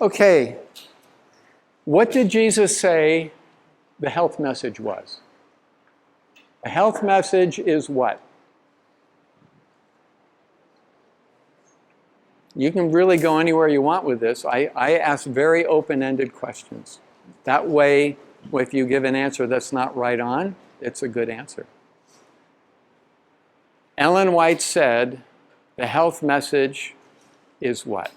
Okay, what did Jesus say the health message was? The health message is what? You can really go anywhere you want with this. I ask very open-ended questions. That way, if you give an answer that's not right on, it's a good answer. Ellen White said, the health message is what?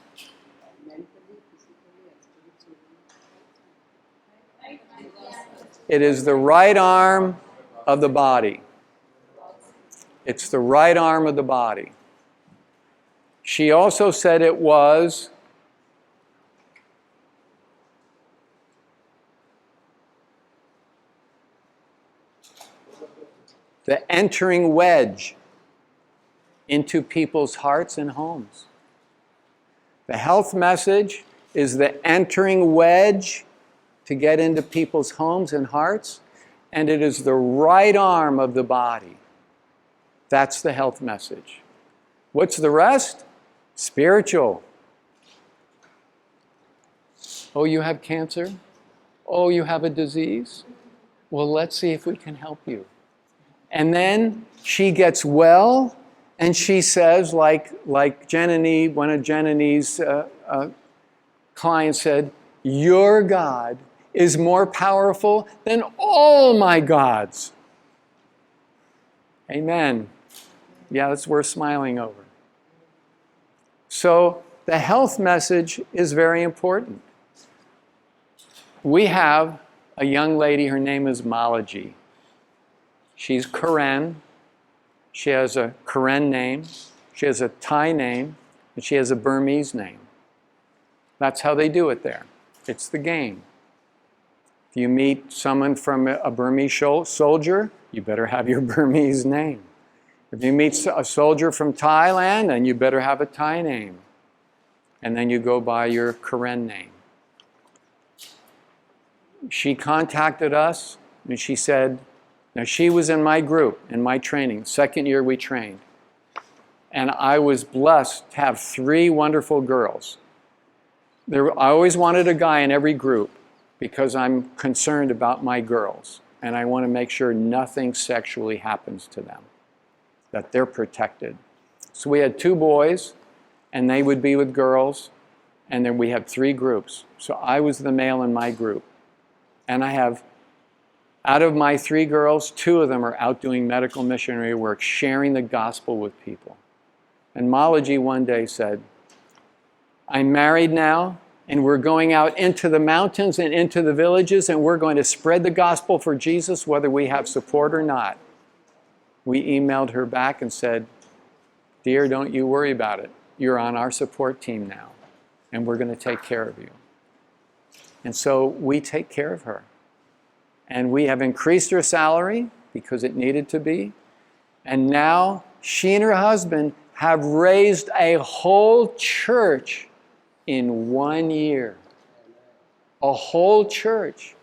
It is the right arm of the body. It's the right arm of the body. She also said it was the entering wedge into people's hearts and homes. The health message is the entering wedge to get into people's homes and hearts, and it is the right arm of the body. That's the health message. What's the rest? Spiritual. Oh, you have cancer? Oh, you have a disease? Well, let's see if we can help you. And then she gets well, and she says, like Jen and E, one of Jen and E's clients said, your God is more powerful than all my gods. Amen. Yeah, that's worth smiling over. So the health message is very important. We have a young lady, her name is Malaji. She's Karen. She has a Karen name. She has a Thai name. And she has a Burmese name. That's how they do it there. It's the game. If you meet someone from a Burmese soldier, you better have your Burmese name. If you meet a soldier from Thailand, then you better have a Thai name. And then you go by your Karen name. She contacted us, and she said, now she was in my group, in my training, second year we trained. And I was blessed to have 3 wonderful girls. I always wanted a guy in every group because I'm concerned about my girls. And I want to make sure nothing sexually happens to them, that they're protected. So we had 2 boys, and they would be with girls, and then we had 3 groups. So I was the male in my group. And I have, out of my 3 girls, 2 of them are out doing medical missionary work, sharing the gospel with people. And Malaji one day said, I'm married now, and we're going out into the mountains and into the villages, and we're going to spread the gospel for Jesus, whether we have support or not. We emailed her back and said, dear, don't you worry about it. You're on our support team now, and we're going to take care of you. And so we take care of her. And we have increased her salary because it needed to be. And now she and her husband have raised a whole church in 1 year. A whole church.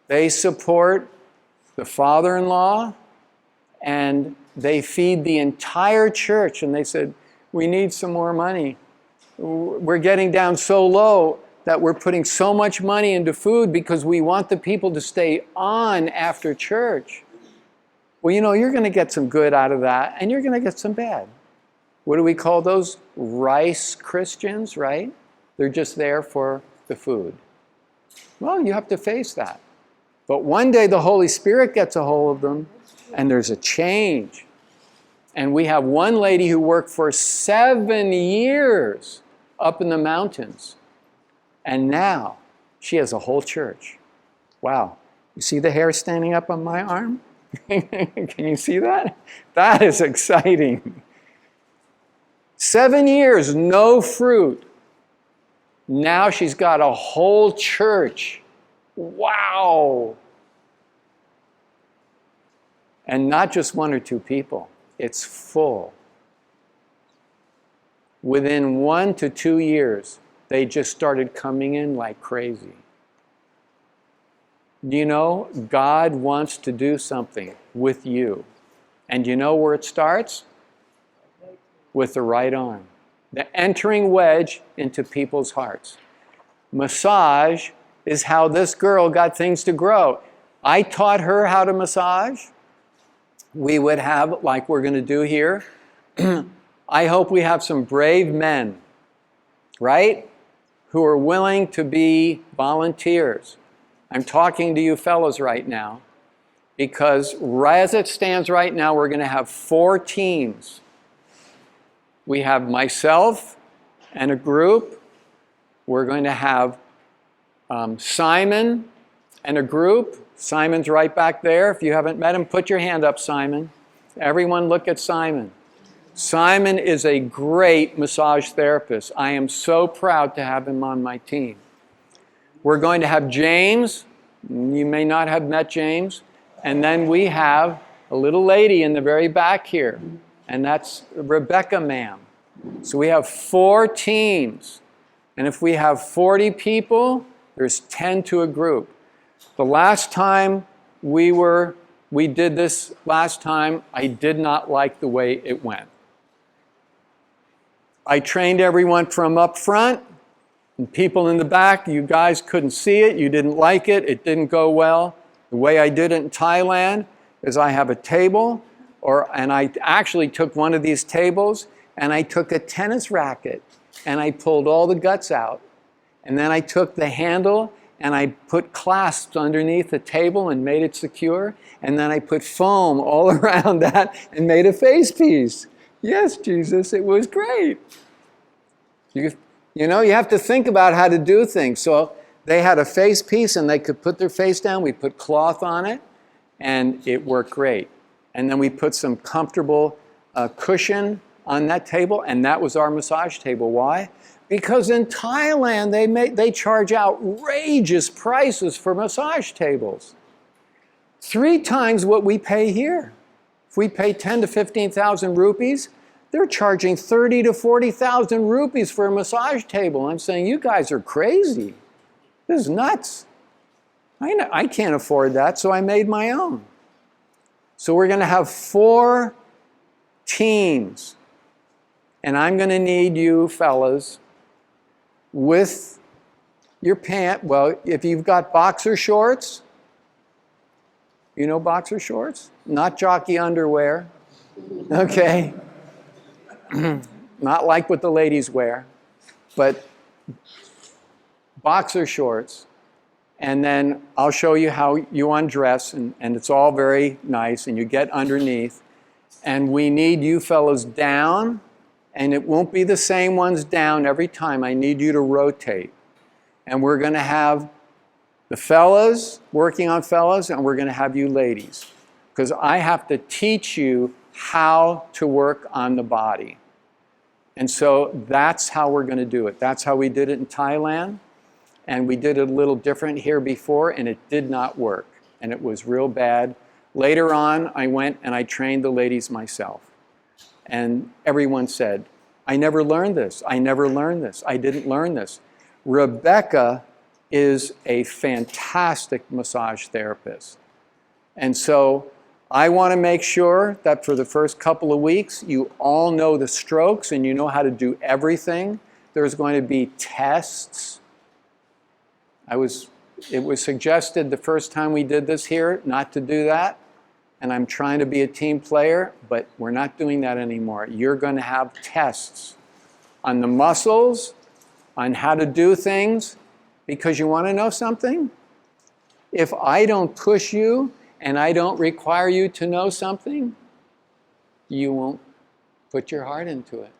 They support the father-in-law, and they feed the entire church. And they said, we need some more money. We're getting down so low that we're putting so much money into food because we want the people to stay on after church. Well, you know, you're going to get some good out of that, and you're going to get some bad. What do we call those? Rice Christians, right? They're just there for the food. Well, you have to face that. But one day the Holy Spirit gets a hold of them, and there's a change. And we have one lady who worked for 7 years up in the mountains. And now she has a whole church. Wow. You see the hair standing up on my arm? Can you see that? That is exciting. 7 years, no fruit. Now she's got a whole church. Wow. And not just 1 or 2 people. It's full. Within 1 to 2 years, they just started coming in like crazy. Do you know, God wants to do something with you. And you know where it starts? With the right arm. The entering wedge into people's hearts. Massage is how this girl got things to grow. I taught her how to massage. We would have, like we're going to do here, I hope we have some brave men, right, who are willing to be volunteers. I'm talking to you fellows right now because as it stands right now, we're going to have 4 teams. We have myself and a group. We're going to have Simon and a group. Simon's right back there. If you haven't met him, put your hand up, Simon. Everyone look at Simon. Simon is a great massage therapist. I am so proud to have him on my team. We're going to have James. You may not have met James. And then we have a little lady in the very back here. And that's Rebecca, ma'am. So we have 4 teams. And if we have 40 people, there's 10 to a group. The last time we did this last time, I did not like the way it went. I trained everyone from up front, and people in the back, you guys couldn't see it, you didn't like it, it didn't go well. The way I did it in Thailand is I have a table, and I actually took one of these tables, and I took a tennis racket, and I pulled all the guts out. And then I took the handle, and I put clasps underneath the table and made it secure. And then I put foam all around that and made a face piece. Yes, Jesus, it was great. You know, you have to think about how to do things. So they had a face piece and they could put their face down. We put cloth on it and it worked great. And then we put some comfortable cushion on that table, and that was our massage table. Why? Because in Thailand, they charge outrageous prices for massage tables. 3 times what we pay here. If we pay 10 to 15,000 rupees, they're charging 30 to 40,000 rupees for a massage table. I'm saying, you guys are crazy. This is nuts. I can't afford that, so I made my own. So we're going to have 4 teams. And I'm going to need you fellas with your pants. Well, if you've got boxer shorts, you know boxer shorts? Not jockey underwear. Okay. Not like what the ladies wear, but boxer shorts. And then I'll show you how you undress, and it's all very nice, and you get underneath. And we need you fellas down, and it won't be the same ones down every time. I need you to rotate. And we're going to have the fellas working on fellas, and we're going to have you ladies. Because I have to teach you how to work on the body. And so that's how we're going to do it. That's how we did it in Thailand. And we did it a little different here before, and it did not work. And it was real bad. Later on, I went and I trained the ladies myself. And everyone said, I never learned this. I never learned this. I didn't learn this. Rebecca is a fantastic massage therapist. And so I want to make sure that for the first couple of weeks, you all know the strokes and you know how to do everything. There's going to be tests. It was suggested the first time we did this here not to do that. And I'm trying to be a team player, but we're not doing that anymore. You're going to have tests on the muscles, on how to do things, because you want to know something? If I don't push you and I don't require you to know something, you won't put your heart into it.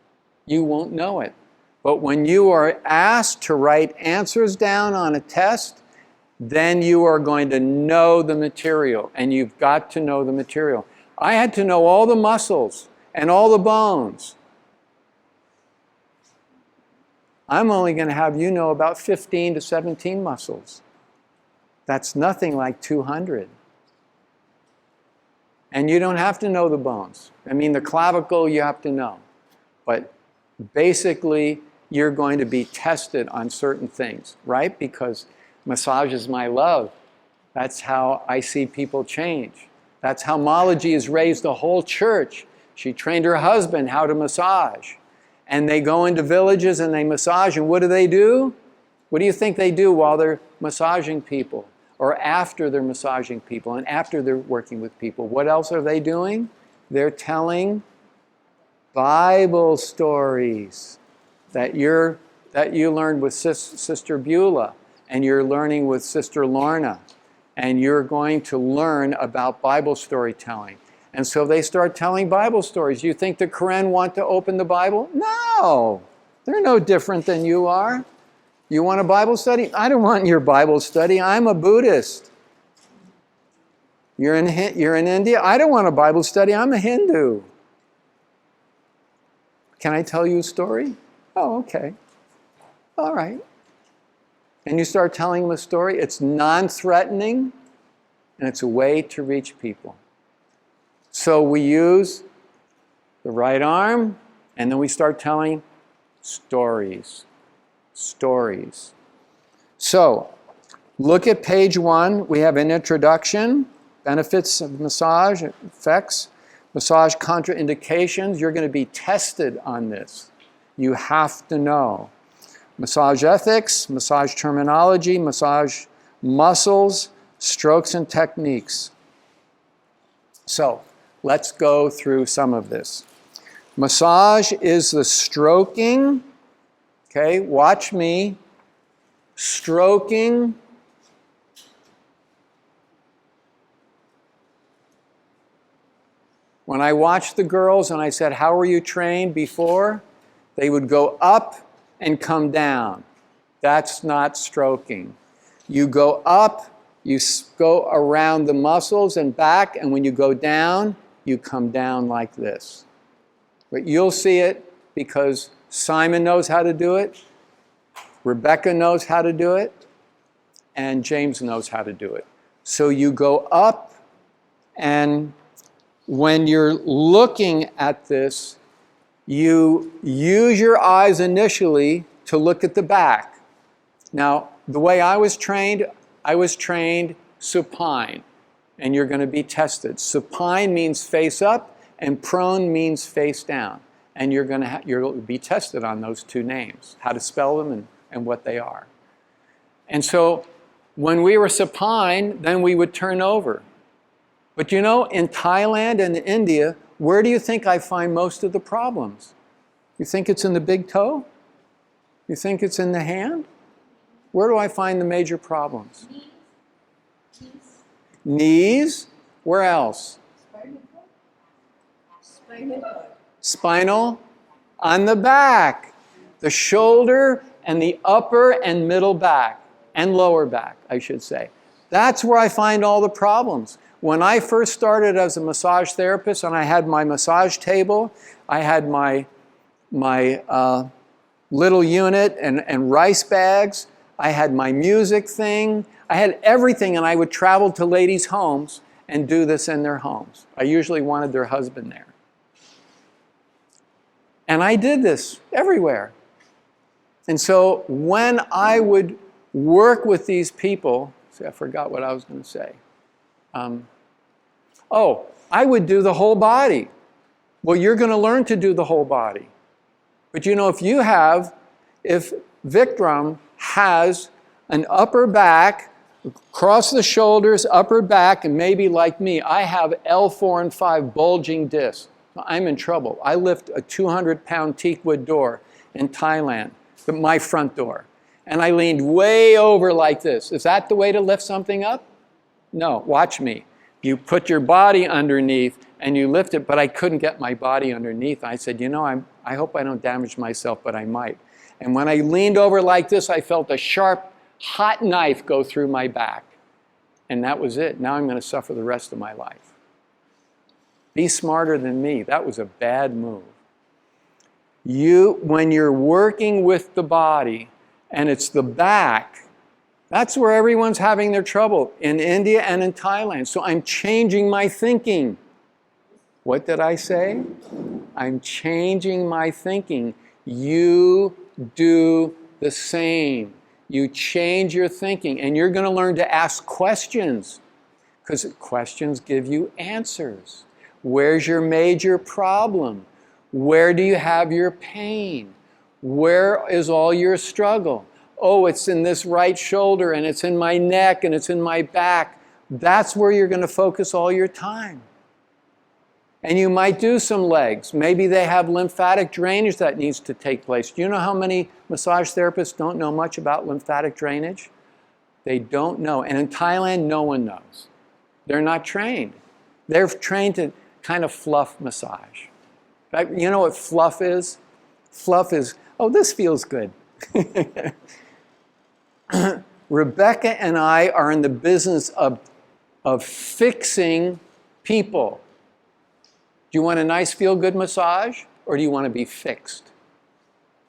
You won't know it. But when you are asked to write answers down on a test, then you are going to know the material, and you've got to know the material. I had to know all the muscles and all the bones. I'm only going to have you know about 15 to 17 muscles. That's nothing like 200. And you don't have to know the bones. I mean, the clavicle you have to know. But basically, you're going to be tested on certain things, right? Because massage is my love. That's how I see people change. That's how Malaji has raised the whole church. She trained her husband how to massage. And they go into villages and they massage, and what do? What do you think they do while they're massaging people, or after they're massaging people, and after they're working with people? What else are they doing? They're telling Bible stories that you learned with Sister Beulah, and you're learning with Sister Lorna, and you're going to learn about Bible storytelling. And so they start telling Bible stories. You think the Karen want to open the Bible? No, they're no different than you are. You want a Bible study? I don't want your Bible study. I'm a Buddhist. You're in India? I don't want a Bible study. I'm a Hindu. Can I tell you a story? Oh, okay. All right. And you start telling them a story. It's non-threatening, and it's a way to reach people. So we use the right arm, and then we start telling stories. Stories. So, look at page 1. We have an introduction, benefits of massage, effects, massage contraindications. You're going to be tested on this. You have to know. Massage ethics, massage terminology, massage muscles, strokes and techniques. So, let's go through some of this. Massage is the stroking. Okay, watch me. Stroking. When I watched the girls and I said, how were you trained before? They would go up and come down. That's not stroking. You go up, you go around the muscles and back, and when you go down, you come down like this. But you'll see it because Simon knows how to do it, Rebecca knows how to do it, and James knows how to do it. So you go up, and when you're looking at this, you use your eyes initially to look at the back. Now, the way I was trained supine, and you're going to be tested. Supine means face up, and prone means face down. And you'll be tested on those two names, how to spell them and what they are. And so when we were supine, then we would turn over. But you know, in Thailand and India, where do you think I find most of the problems? You think it's in the big toe? You think it's in the hand? Where do I find the major problems? Knees. Where else? Spinal. On the back. The shoulder and the upper and middle back. And lower back, I should say. That's where I find all the problems. When I first started as a massage therapist and I had my massage table, I had my little unit and rice bags, I had my music thing, I had everything, and I would travel to ladies' homes and do this in their homes. I usually wanted their husband there. And I did this everywhere. And so when I would work with these people, see, I forgot what I was going to say. I would do the whole body. Well, you're going to learn to do the whole body. But you know, if Vikram has an upper back, across the shoulders, upper back, and maybe like me, I have L4 and 5 bulging discs. I'm in trouble. I lift a 200-pound teakwood door in Thailand, my front door. And I leaned way over like this. Is that the way to lift something up? No, watch me. You put your body underneath and you lift it, but I couldn't get my body underneath. I said, you know, I hope I don't damage myself, but I might. And when I leaned over like this, I felt a sharp, hot knife go through my back. And that was it. Now I'm going to suffer the rest of my life. Be smarter than me. That was a bad move. When you're working with the body and it's the back, that's where everyone's having their trouble, in India and in Thailand. So I'm changing my thinking. What did I say? I'm changing my thinking. You do the same. You change your thinking, and you're going to learn to ask questions, because questions give you answers. Where's your major problem? Where do you have your pain? Where is all your struggle? oh, it's in this right shoulder, and it's in my neck, and it's in my back. That's where you're going to focus all your time. And you might do some legs. Maybe they have lymphatic drainage that needs to take place. Do you know how many massage therapists don't know much about lymphatic drainage? They don't know. And in Thailand, no one knows. They're not trained. They're trained to kind of fluff massage. In fact, you know what fluff is? Fluff is, oh, this feels good. Rebecca and I are in the business of fixing people. Do you want a nice feel-good massage, or do you want to be fixed?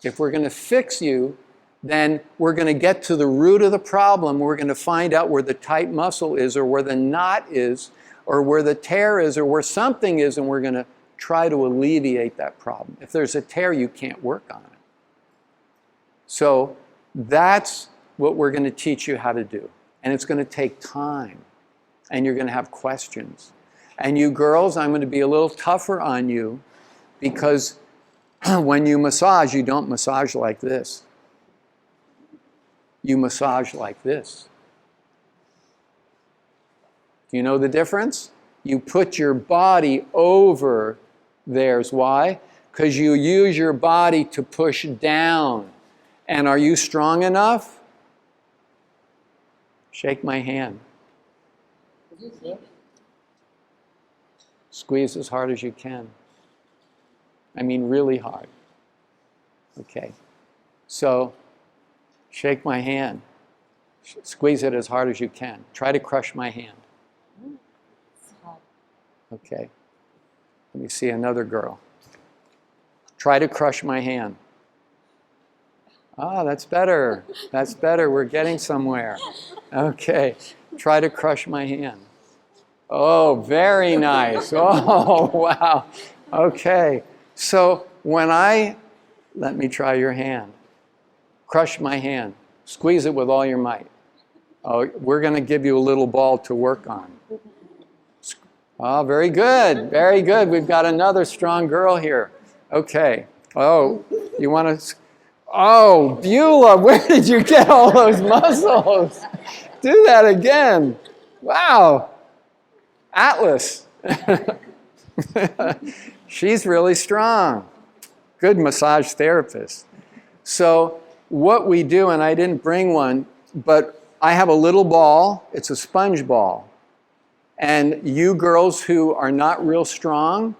If we're going to fix you, then we're going to get to the root of the problem. We're going to find out where the tight muscle is, or where the knot is, or where the tear is, or where something is, and we're going to try to alleviate that problem. If there's a tear, you can't work on it. So that's what we're going to teach you how to do. And it's going to take time. And you're going to have questions. And you girls, I'm going to be a little tougher on you, because when you massage, you don't massage like this. You massage like this. Do you know the difference? You put your body over theirs. Why? Because you use your body to push down. And are you strong enough? Shake my hand. Squeeze as hard as you can. I mean, really hard. Okay. So, shake my hand. Squeeze it as hard as you can. Try to crush my hand. Okay. Let me see another girl. Try to crush my hand. Ah, that's better. That's better. We're getting somewhere. Okay. Try to crush my hand. Oh, very nice. Oh, wow. Okay. So let me try your hand. Crush my hand. Squeeze it with all your might. Oh, we're going to give you a little ball to work on. Oh, very good. Very good. We've got another strong girl here. Okay. Oh, you want to... Oh, Beulah, where did you get all those muscles? Do that again. Wow. Atlas. She's really strong. Good massage therapist. So what we do, and I didn't bring one, but I have a little ball. It's a sponge ball. And you girls who are not real strong,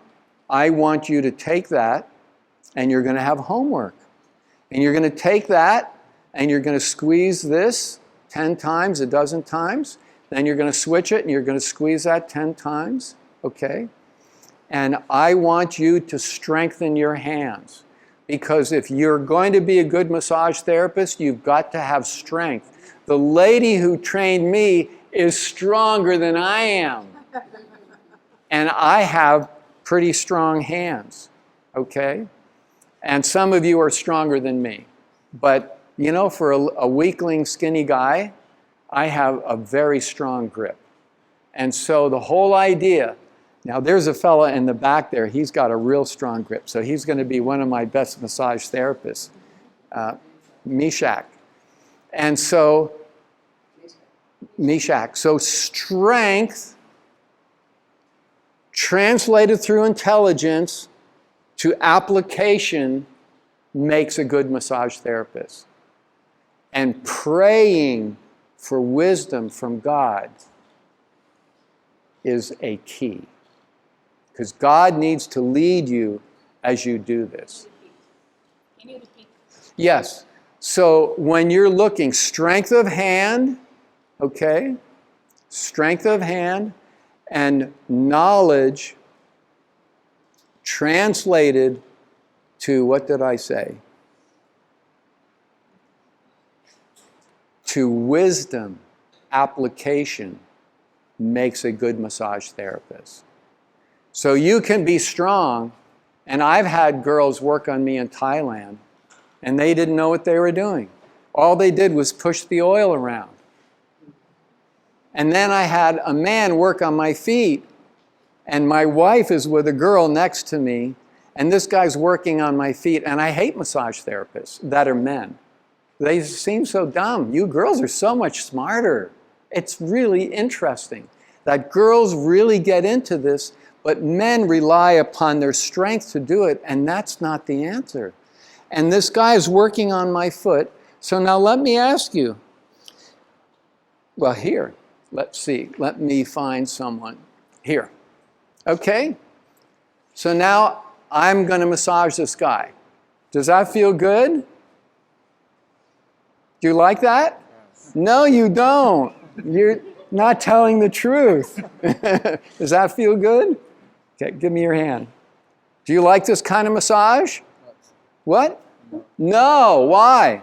I want you to take that, and you're going to have homework. And you're going to take that, and you're going to squeeze this 10 times, a dozen times. Then you're going to switch it, and you're going to squeeze that 10 times, okay? And I want you to strengthen your hands. Because if you're going to be a good massage therapist, you've got to have strength. The lady who trained me is stronger than I am. And I have pretty strong hands, okay? And some of you are stronger than me. But, you know, for a weakling, skinny guy, I have a very strong grip. And so the whole idea, now there's a fella in the back there, he's got a real strong grip. So he's going to be one of my best massage therapists, Mishak. And so, Mishak. So strength translated through intelligence to application makes a good massage therapist. And praying for wisdom from God is a key. Because God needs to lead you as you do this. Can you repeat? Yes. So when you're looking, strength of hand, okay? Strength of hand and knowledge translated to, what did I say? To wisdom application makes a good massage therapist. So you can be strong, and I've had girls work on me in Thailand, and they didn't know what they were doing. All they did was push the oil around. And then I had a man work on my feet, and my wife is with a girl next to me, and this guy's working on my feet, and I hate massage therapists that are men. They seem so dumb. You girls are so much smarter. It's really interesting that girls really get into this, but men rely upon their strength to do it, and that's not the answer. And this guy is working on my foot. So now let me ask you. Well, here, let's see. Let me find someone. Here. Okay? So now I'm going to massage this guy. Does that feel good? Do you like that? Yes. No, you don't. You're not telling the truth. Does that feel good? Okay, give me your hand. Do you like this kind of massage? What? No. Why?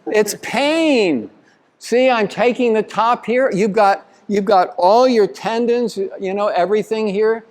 It's pain. See, I'm taking the top here. You've got all your tendons, everything here.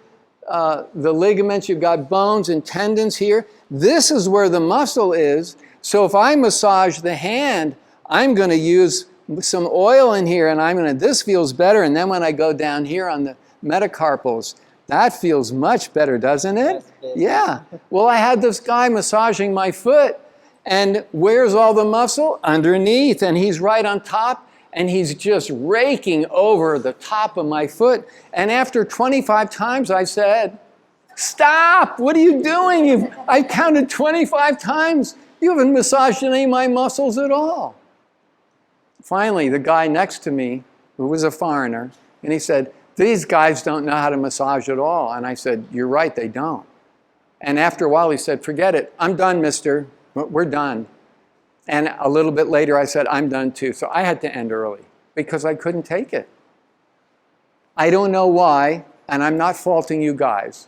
The ligaments, you've got bones and tendons here. This is where the muscle is. So if I massage the hand, I'm going to use some oil in here, and this feels better. And then when I go down here on the metacarpals, that feels much better, doesn't it? Yeah. Well, I had this guy massaging my foot, and where's all the muscle? Underneath, and he's right on top, and he's just raking over the top of my foot. And after 25 times, I said, stop, what are you doing? I counted 25 times. You haven't massaged any of my muscles at all. Finally, the guy next to me, who was a foreigner, and he said, these guys don't know how to massage at all. And I said, you're right, they don't. And after a while, he said, forget it. I'm done, mister. We're done. And a little bit later, I said, I'm done too. So I had to end early because I couldn't take it. I don't know why, and I'm not faulting you guys,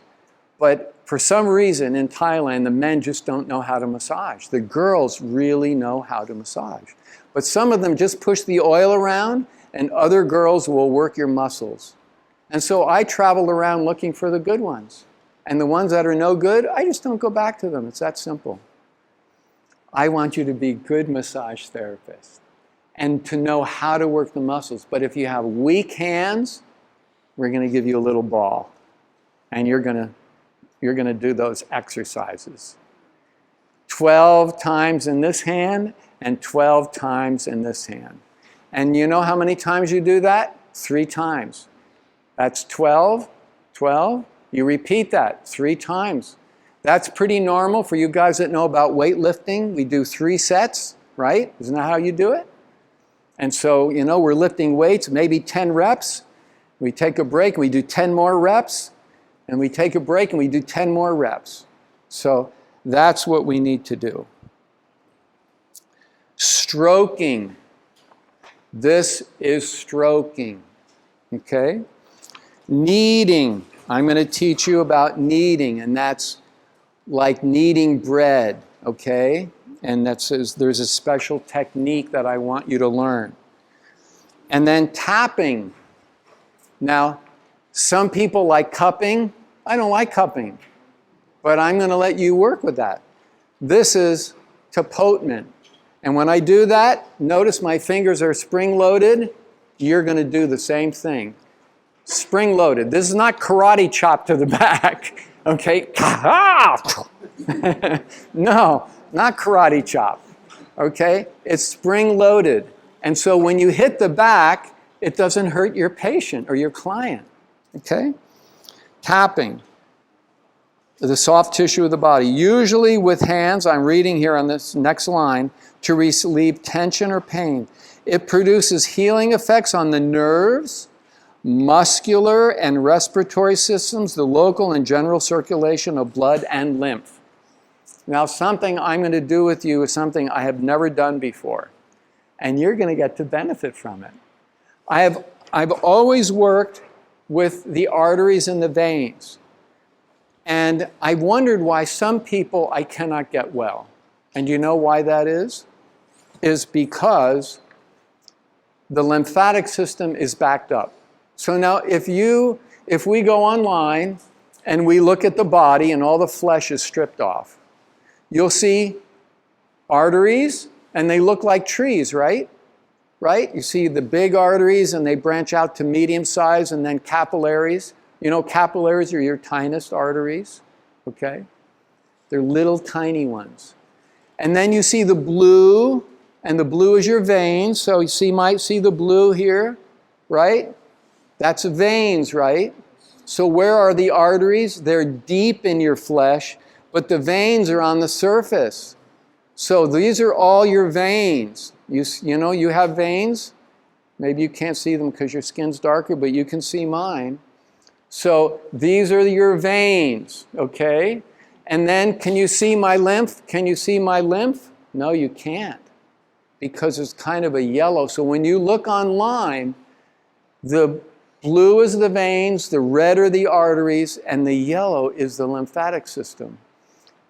but for some reason in Thailand, the men just don't know how to massage. The girls really know how to massage. But some of them just push the oil around, and other girls will work your muscles. And so I travel around looking for the good ones. And the ones that are no good, I just don't go back to them. It's that simple. I want you to be good massage therapists and to know how to work the muscles. But if you have weak hands, we're going to give you a little ball. And you're going to do those exercises. 12 times in this hand and 12 times in this hand. And you know how many times you do that? 3 times. That's 12. 12. You repeat that 3 times. That's pretty normal for you guys that know about weightlifting. We do 3 sets, right? Isn't that how you do it? And so, we're lifting weights, maybe 10 reps. We take a break, we do 10 more reps. And we take a break and we do 10 more reps. So that's what we need to do. Stroking. This is stroking. Okay? Kneading. I'm going to teach you about kneading, and that's like kneading bread, okay? And there's a special technique that I want you to learn. And then tapping. Now, some people like cupping. I don't like cupping, but I'm going to let you work with that. This is tapotment. And when I do that, notice my fingers are spring-loaded. You're going to do the same thing. Spring-loaded. This is not karate chop to the back, okay? No, not karate chop, okay? It's spring-loaded. And so when you hit the back, it doesn't hurt your patient or your client, okay? Tapping the soft tissue of the body, usually with hands, I'm reading here on this next line, to relieve tension or pain. It produces healing effects on the nerves, muscular and respiratory systems, the local and general circulation of blood and lymph. Now, something I'm going to do with you is something I have never done before, and you're going to get to benefit from it. I've always worked with the arteries and the veins, and I wondered why some people I cannot get well. And you know why that is? Is because the lymphatic system is backed up. So now if we go online and we look at the body and all the flesh is stripped off, you'll see arteries and they look like trees, right? Right? You see the big arteries and they branch out to medium size, and then capillaries. You know, capillaries are your tiniest arteries, okay? They're little tiny ones. And then you see the blue And the blue is your veins. So you might see the blue here, right? That's veins, right? So where are the arteries? They're deep in your flesh, but the veins are on the surface. So these are all your veins. You know, you have veins. Maybe you can't see them because your skin's darker, but you can see mine. So these are your veins, okay? And then, can you see my lymph? Can you see my lymph? No, you can't, because it's kind of a yellow. So when you look online, the blue is the veins, the red are the arteries, and the yellow is the lymphatic system.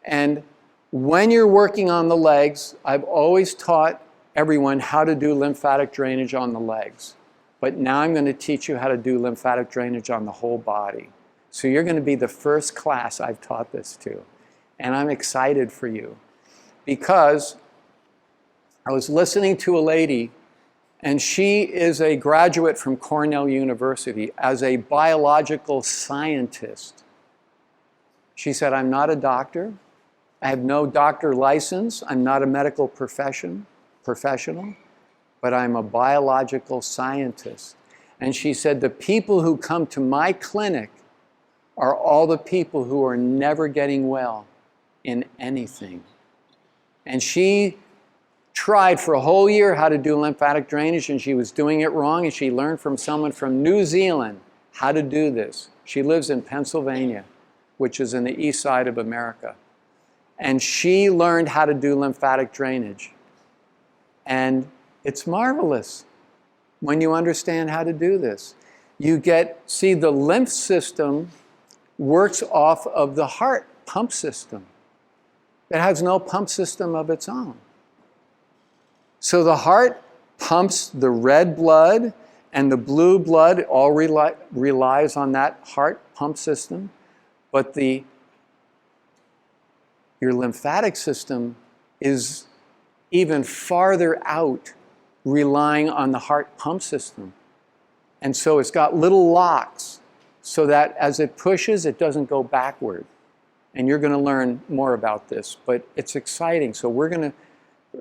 And when you're working on the legs, I've always taught everyone how to do lymphatic drainage on the legs. But now I'm going to teach you how to do lymphatic drainage on the whole body. So you're going to be the first class I've taught this to. And I'm excited for you, because I was listening to a lady, and she is a graduate from Cornell University as a biological scientist. She said, I'm not a doctor. I have no doctor license. I'm not a medical professional, but I'm a biological scientist. And she said, the people who come to my clinic are all the people who are never getting well in anything. And she tried for a whole year how to do lymphatic drainage, and she was doing it wrong, and she learned from someone from New Zealand how to do this. She lives in Pennsylvania, which is in the east side of America. And she learned how to do lymphatic drainage. And it's marvelous when you understand how to do this. See, the lymph system works off of the heart pump system. It has no pump system of its own. So the heart pumps the red blood, and the blue blood all relies on that heart pump system. But your lymphatic system is even farther out, relying on the heart pump system. And so it's got little locks so that as it pushes, it doesn't go backward. And you're going to learn more about this, but it's exciting. So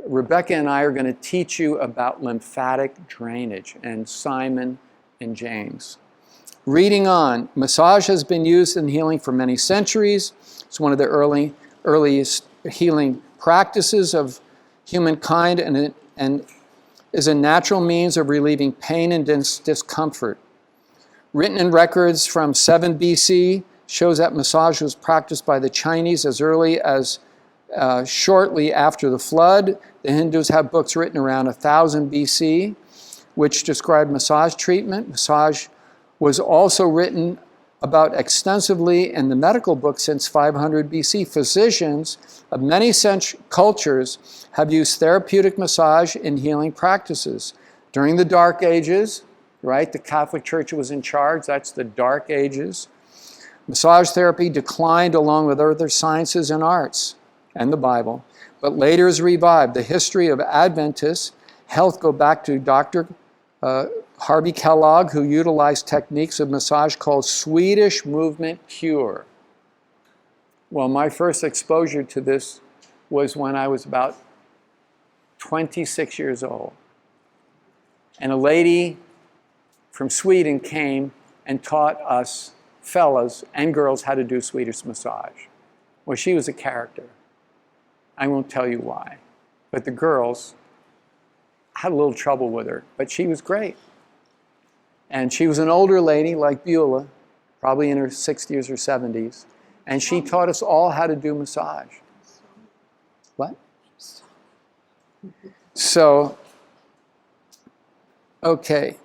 Rebecca and I are going to teach you about lymphatic drainage, and Simon and James. Reading on, massage has been used in healing for many centuries. It's one of the earliest healing practices of humankind, and is a natural means of relieving pain and discomfort. Written in records from 7 BC shows that massage was practiced by the Chinese as early as shortly after the flood. The Hindus have books written around 1000 BC which describe massage treatment. Massage was also written about extensively in the medical books since 500 BC. Physicians of many cultures have used therapeutic massage in healing practices. During the Dark Ages, right, the Catholic Church was in charge, that's the Dark Ages. Massage therapy declined along with other sciences and arts and the Bible, but later is revived. The history of Adventist health go back to Dr. Harvey Kellogg, who utilized techniques of massage called Swedish movement cure. Well, my first exposure to this was when I was about 26 years old. And a lady from Sweden came and taught us fellas and girls how to do Swedish massage. Well, she was a character. I won't tell you why. But the girls had a little trouble with her, but she was great. And she was an older lady like Beulah, probably in her 60s or 70s. And she taught us all how to do massage. What? So, okay.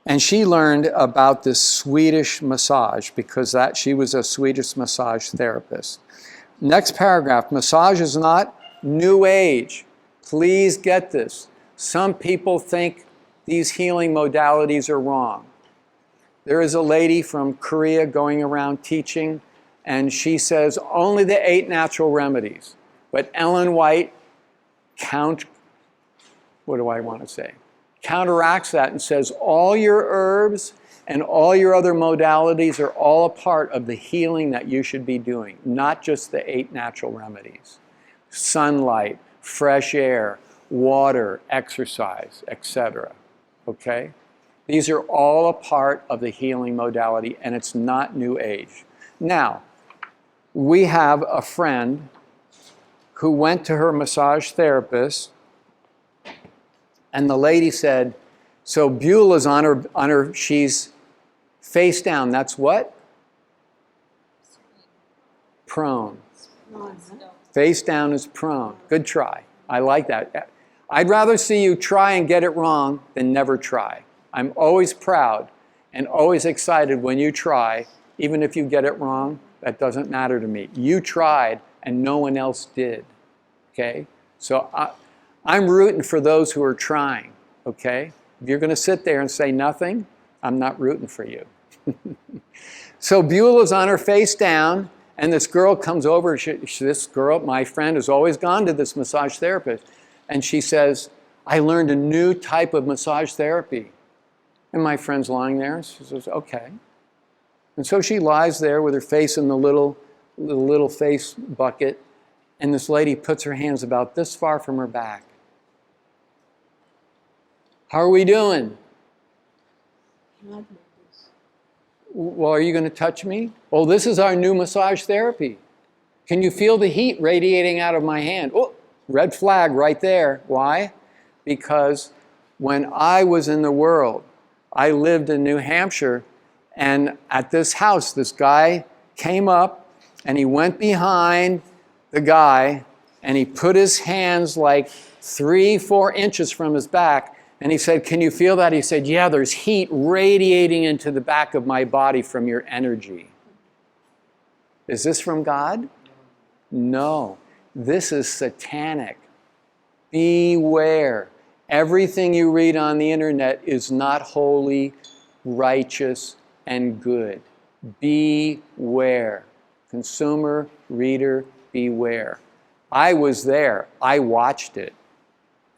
And she learned about this Swedish massage because she was a Swedish massage therapist. Next paragraph, massage is not new age. Please get this. Some people think these healing modalities are wrong. There is a lady from Korea going around teaching, and she says only the 8 natural remedies. But Ellen White counteracts that and says all your herbs and all your other modalities are all a part of the healing that you should be doing, not just the 8 natural remedies. Sunlight, fresh air, water, exercise, etc. Okay? These are all a part of the healing modality, and it's not New Age. Now, we have a friend who went to her massage therapist, and the lady said, so Beulah's on her, she's face down. That's what? Prone. Face down is prone. Good try. I like that. I'd rather see you try and get it wrong than never try. I'm always proud and always excited when you try, even if you get it wrong. That doesn't matter to me. You tried and no one else did. Okay? So I'm rooting for those who are trying. Okay? If you're going to sit there and say nothing, I'm not rooting for you. So Beulah's on her face down, and this girl comes over. This girl, my friend, has always gone to this massage therapist. And she says, I learned a new type of massage therapy. And my friend's lying there. She says, okay. And so she lies there with her face in the little face bucket. And this lady puts her hands about this far from her back. How are we doing? Well, are you going to touch me? Well, this is our new massage therapy. Can you feel the heat radiating out of my hand? Oh, red flag right there. Why? Because when I was in the world, I lived in New Hampshire, and at this house, this guy came up, and he went behind the guy, and he put his hands like 3-4 inches from his back, and he said, can you feel that? He said, yeah, there's heat radiating into the back of my body from your energy. Is this from God? No. This is satanic. Beware. Everything you read on the internet is not holy, righteous, and good. Beware. Consumer, reader, beware. I was there. I watched it.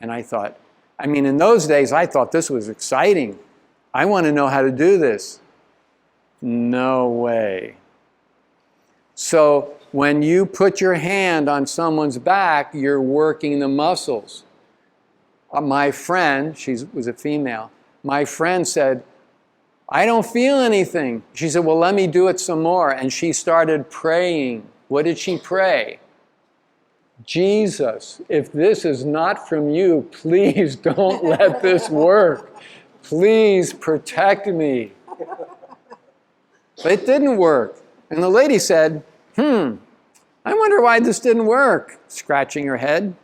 And I thought, in those days, I thought this was exciting. I want to know how to do this. No way. So when you put your hand on someone's back, you're working the muscles. My friend, she was a female, my friend said, I don't feel anything. She said, well, let me do it some more. And she started praying. What did she pray? Jesus, if this is not from you, please don't let this work. Please protect me. But it didn't work. And the lady said, I wonder why this didn't work, scratching her head.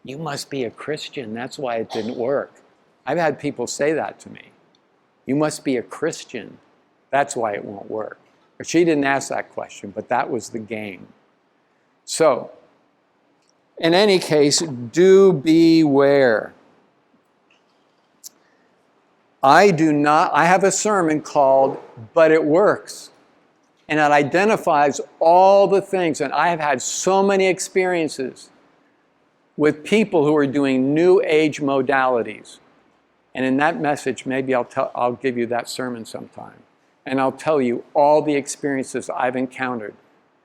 You must be a Christian. That's why it didn't work. I've had people say that to me. You must be a Christian. That's why it won't work. But she didn't ask that question, but that was the game. So, in any case, do beware. I have a sermon called, But It Works. And it identifies all the things, and I have had so many experiences with people who are doing New Age modalities. And in that message, maybe I'll give you that sermon sometime. And I'll tell you all the experiences I've encountered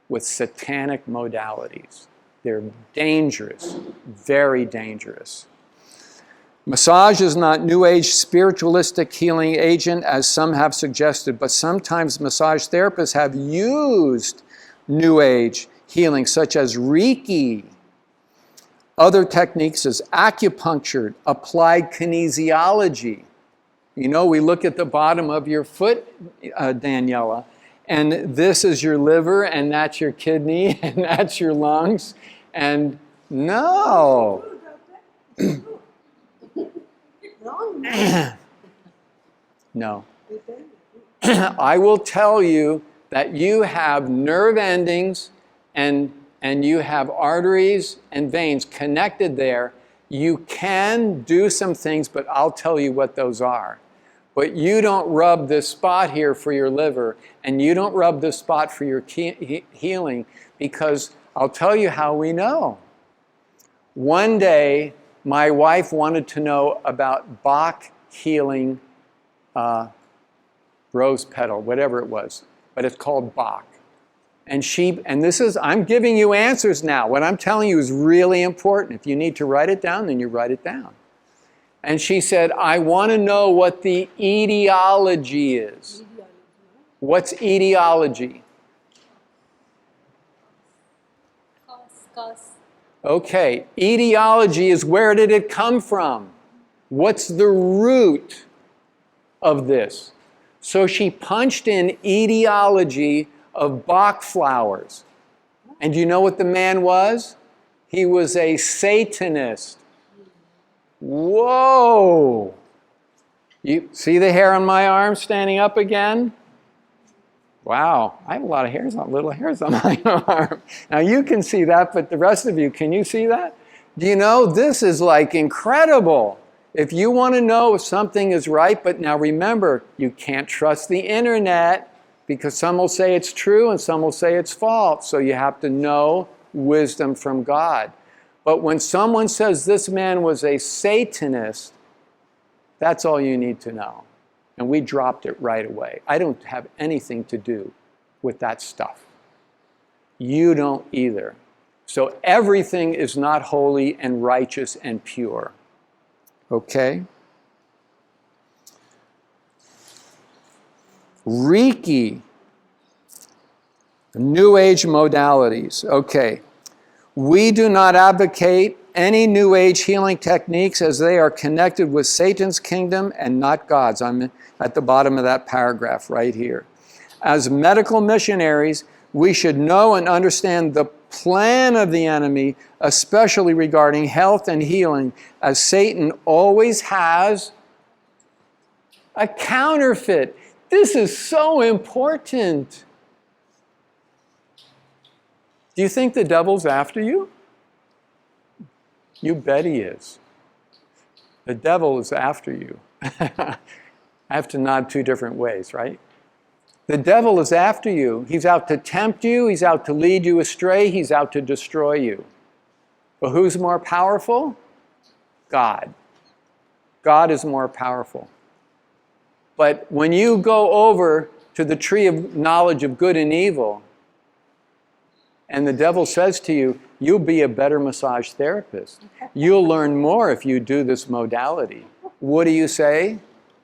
with satanic modalities. They're dangerous, very dangerous. Massage is not New Age spiritualistic healing agent, as some have suggested, but sometimes massage therapists have used New Age healing, such as Reiki. Other techniques is acupuncture, applied kinesiology. You know, we look at the bottom of your foot, Daniela, and this is your liver, and that's your kidney, and that's your lungs. And no. No. I will tell you that you have nerve endings and you have arteries and veins connected there. You can do some things, but I'll tell you what those are. But you don't rub this spot here for your liver, and you don't rub this spot for your healing, because I'll tell you how we know. One day, my wife wanted to know about Bach healing rose petal, whatever it was, but it's called Bach. And this is, I'm giving you answers now. What I'm telling you is really important. If you need to write it down, then you write it down. And she said, I want to know what the etiology is. What's etiology? Cause. Okay, etiology is where did it come from? What's the root of this? So she punched in etiology of Bach flowers. And do you know what the man was? He was a Satanist. Whoa! You see the hair on my arm standing up again? Wow, I have a lot of hairs on, little hairs on my arm. Now you can see that, but the rest of you, can you see that? Do you know, this is like incredible. If you want to know if something is right, but now remember, you can't trust the internet because some will say it's true and some will say it's false. So you have to know wisdom from God. But when someone says this man was a Satanist, that's all you need to know. And we dropped it right away. I don't have anything to do with that stuff. You don't either. So everything is not holy and righteous and pure. Okay? Reiki. New Age modalities. Okay. We do not advocate any New Age healing techniques as they are connected with Satan's kingdom and not God's. I'm at the bottom of that paragraph right here. As medical missionaries, we should know and understand the plan of the enemy, especially regarding health and healing, as Satan always has a counterfeit. This is so important. Do you think the devil's after you? You bet he is. The devil is after you. I have to nod two different ways, right? The devil is after you. He's out to tempt you. He's out to lead you astray. He's out to destroy you. But who's more powerful? God. God is more powerful. But when you go over to the tree of knowledge of good and evil, and the devil says to you, you'll be a better massage therapist. You'll learn more if you do this modality. What do you say?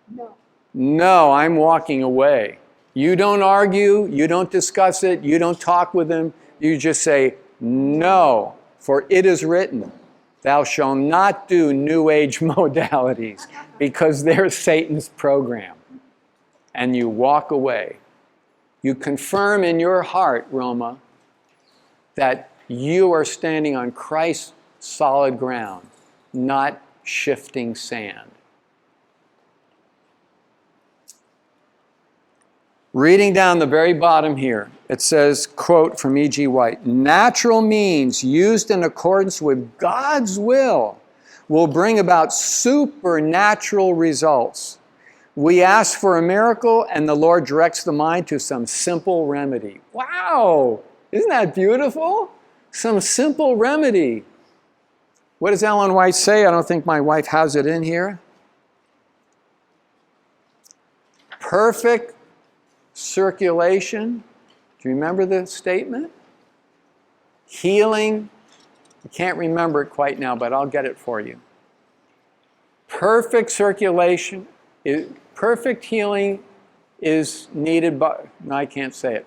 No. No, I'm walking away. You don't argue, you don't discuss it, you don't talk with him. You just say, no, for it is written, thou shalt not do New Age modalities because they're Satan's program. And you walk away. You confirm in your heart, Roma, that you are standing on Christ's solid ground, not shifting sand. Reading down the very bottom here, it says, quote from E.G. White, natural means used in accordance with God's will bring about supernatural results. We ask for a miracle and the Lord directs the mind to some simple remedy. Wow! Isn't that beautiful? Some simple remedy. What does Ellen White say? I don't think my wife has it in here. Perfect circulation. Do you remember the statement? Healing. I can't remember it quite now, but I'll get it for you. Perfect circulation. Perfect healing is needed by... No, I can't say it.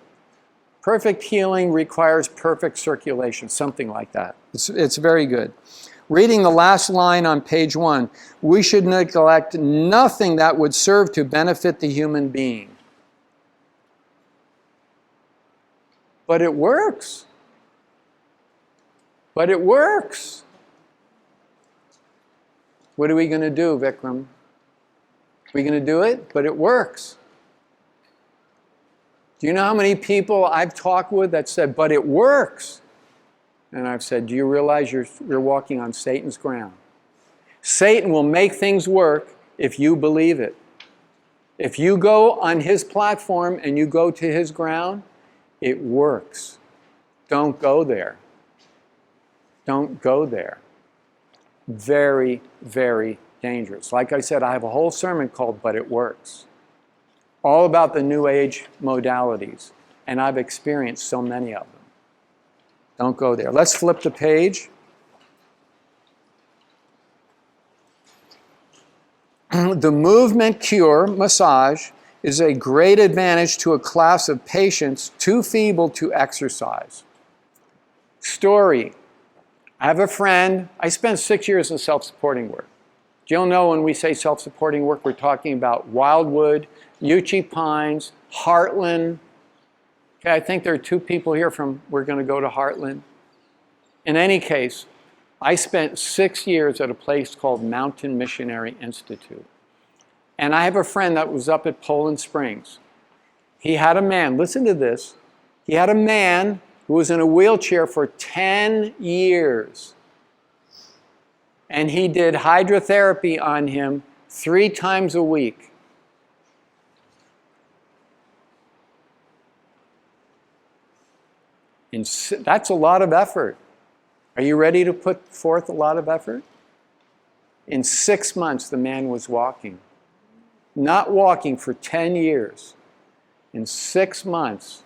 Perfect healing requires perfect circulation, something like that. It's very good. Reading the last line on page 1, we should neglect nothing that would serve to benefit the human being. But it works. But it works. What are we going to do, Vikram? We're going to do it, but it works. Do you know how many people I've talked with that said, but it works? And I've said, do you realize you're walking on Satan's ground? Satan will make things work if you believe it. If you go on his platform and you go to his ground, it works. Don't go there. Don't go there. Very, very dangerous. Like I said, I have a whole sermon called But It Works. All about the New Age modalities. And I've experienced so many of them. Don't go there. Let's flip the page. The movement cure massage is a great advantage to a class of patients too feeble to exercise. Story. I have a friend. I spent 6 years in self-supporting work. Do you know when we say self-supporting work, we're talking about Wildwood, Uchee Pines, Heartland. Okay, I think there are 2 people here we're going to go to Heartland. In any case, I spent 6 years at a place called Mountain Missionary Institute. And I have a friend that was up at Poland Springs. He had a man, listen to this, he had a man who was in a wheelchair for 10 years. And he did hydrotherapy on him 3 times a week. And that's a lot of effort. Are you ready to put forth a lot of effort? In 6 months, the man was walking. Not walking for 10 years. In 6 months,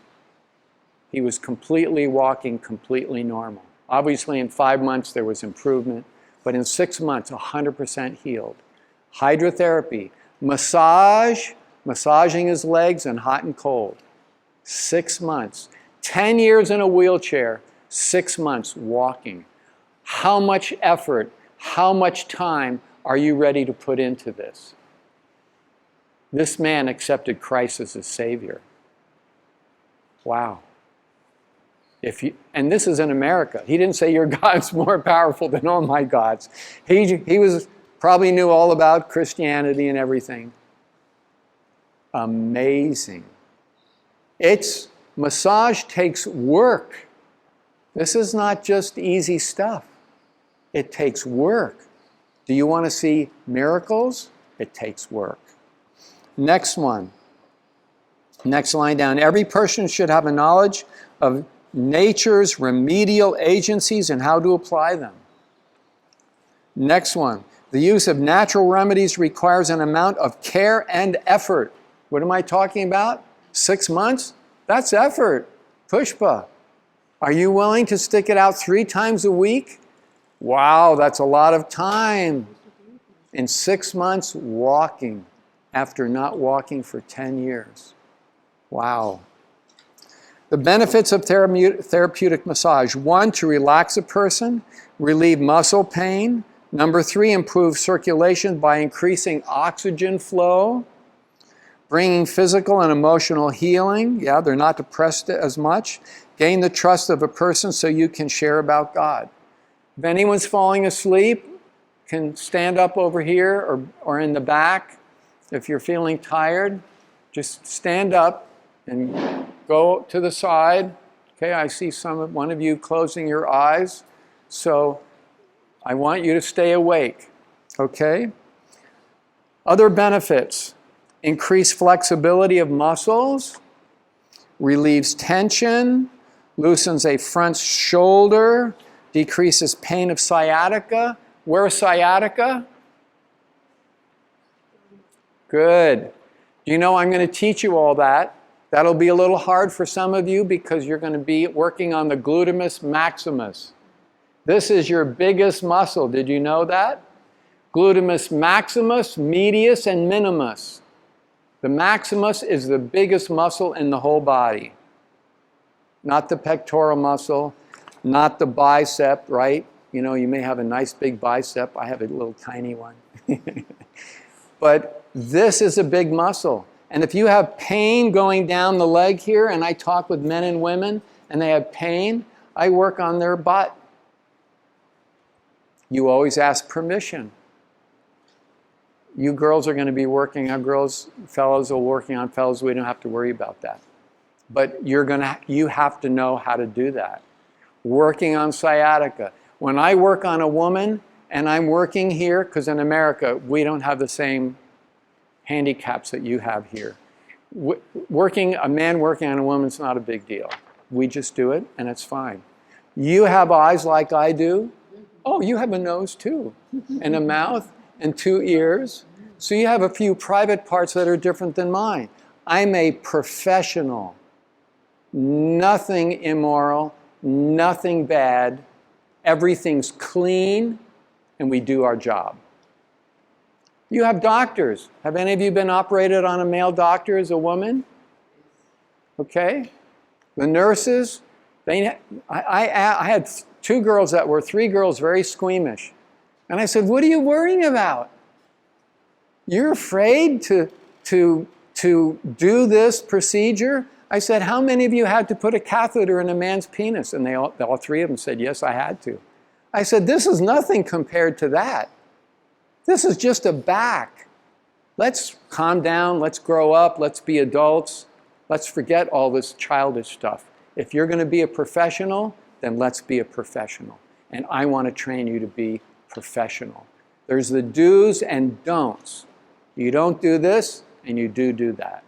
he was completely walking, completely normal. Obviously, in 5 months, there was improvement. But in 6 months, 100% healed. Hydrotherapy, massaging his legs in hot and cold. 6 months. 10 years in a wheelchair, 6 months walking. How much effort, how much time are you ready to put into this? This man accepted Christ as his Savior. Wow. And this is in America. He didn't say your God's more powerful than all my gods. He probably knew all about Christianity and everything. Amazing. Massage takes work. This is not just easy stuff. It takes work. Do you want to see miracles? It takes work. Next one. Next line down. Every person should have a knowledge of nature's remedial agencies and how to apply them. Next one. The use of natural remedies requires an amount of care and effort. What am I talking about? 6 months? That's effort. Pushpa. Are you willing to stick it out 3 times a week? Wow, that's a lot of time. In 6 months, walking after not walking for 10 years. Wow. The benefits of therapeutic massage. 1, to relax a person, relieve muscle pain. Number 3, improve circulation by increasing oxygen flow, bringing physical and emotional healing. Yeah, they're not depressed as much. Gain the trust of a person so you can share about God. If anyone's falling asleep, can stand up over here or in the back. If you're feeling tired, just stand up and go to the side. Okay, I see one of you closing your eyes. So I want you to stay awake. Okay? Other benefits. Increase flexibility of muscles, relieves tension, loosens a front shoulder, decreases pain of sciatica. Where's sciatica? Good. You know, I'm going to teach you all that. That'll be a little hard for some of you because you're going to be working on the gluteus maximus. This is your biggest muscle. Did you know that? Gluteus maximus, medius, and minimus. The maximus is the biggest muscle in the whole body. Not the pectoral muscle, not the bicep, right? You know, you may have a nice big bicep. I have a little tiny one. But this is a big muscle. And if you have pain going down the leg here, and I talk with men and women, and they have pain, I work on their butt. You always ask permission. You girls are going to be working on girls, fellows are working on fellows. We don't have to worry about that. But you have to know how to do that. Working on sciatica. When I work on a woman, and I'm working here, because in America, we don't have the same handicaps that you have here. A man working on a woman's not a big deal. We just do it, and it's fine. You have eyes like I do. Oh, you have a nose too, and a mouth, and 2 ears. So you have a few private parts that are different than mine. I'm a professional. Nothing immoral, nothing bad. Everything's clean, and we do our job. You have doctors. Have any of you been operated on a male doctor as a woman? Okay. The nurses, I had three girls very squeamish. And I said, what are you worrying about? You're afraid to do this procedure? I said, how many of you had to put a catheter in a man's penis? And all three of them said, yes, I had to. I said, this is nothing compared to that. This is just a back. Let's calm down, let's grow up, let's be adults. Let's forget all this childish stuff. If you're going to be a professional, then let's be a professional. And I want to train you to be professional. There's the do's and don'ts. You don't do this, and you do that.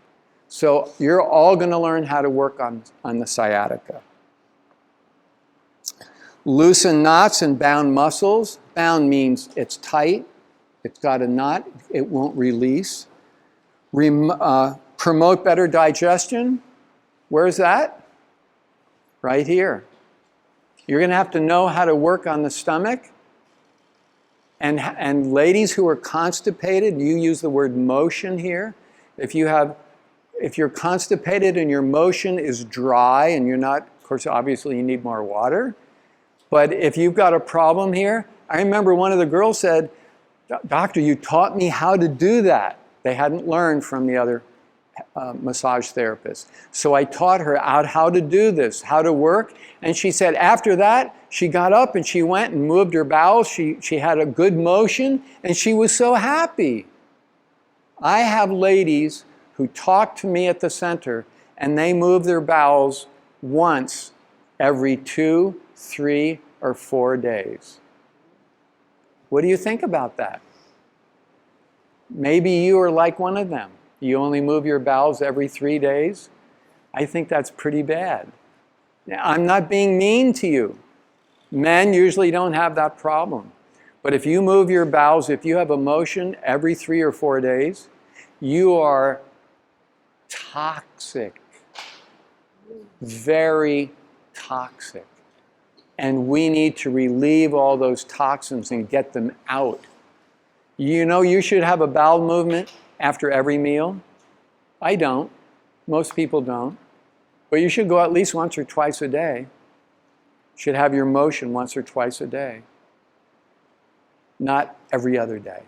So you're all going to learn how to work on the sciatica. Loosen knots and bound muscles. Bound means it's tight. It's got a knot. It won't release. Promote better digestion. Where's that? Right here. You're going to have to know how to work on the stomach. And ladies who are constipated, you use the word motion here. If you're constipated and your motion is dry and you're not, of course, obviously you need more water. But if you've got a problem here, I remember one of the girls said, doctor, you taught me how to do that. They hadn't learned from the other massage therapist. So I taught her out how to do this, how to work. And she said after that, she got up and she went and moved her bowels. She had a good motion and she was so happy. I have ladies who talk to me at the center and they move their bowels once every 2, 3, or 4 days. What do you think about that? Maybe you are like one of them. You only move your bowels every 3 days. I think that's pretty bad. I'm not being mean to you. Men usually don't have that problem. But if you move your bowels, if you have a motion every 3 or 4 days, you are toxic. Very toxic. And we need to relieve all those toxins and get them out. You know you should have a bowel movement after every meal. I don't. Most people don't. But you should go at least once or twice a day. You should have your motion once or twice a day. Not every other day.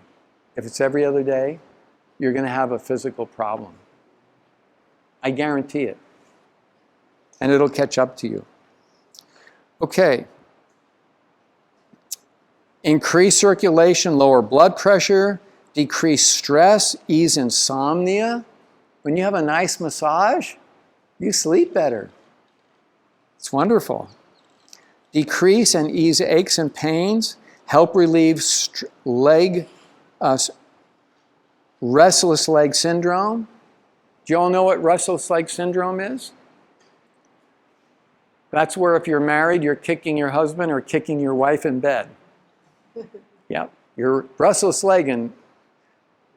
If it's every other day, you're going to have a physical problem. I guarantee it. And it'll catch up to you. Okay. Increase circulation, lower blood pressure, decrease stress, ease insomnia. When you have a nice massage, you sleep better. It's wonderful. Decrease and ease aches and pains, help relieve restless leg syndrome. Do you all know what restless leg syndrome is? That's where if you're married, you're kicking your husband or kicking your wife in bed. Yep, you're restless leg and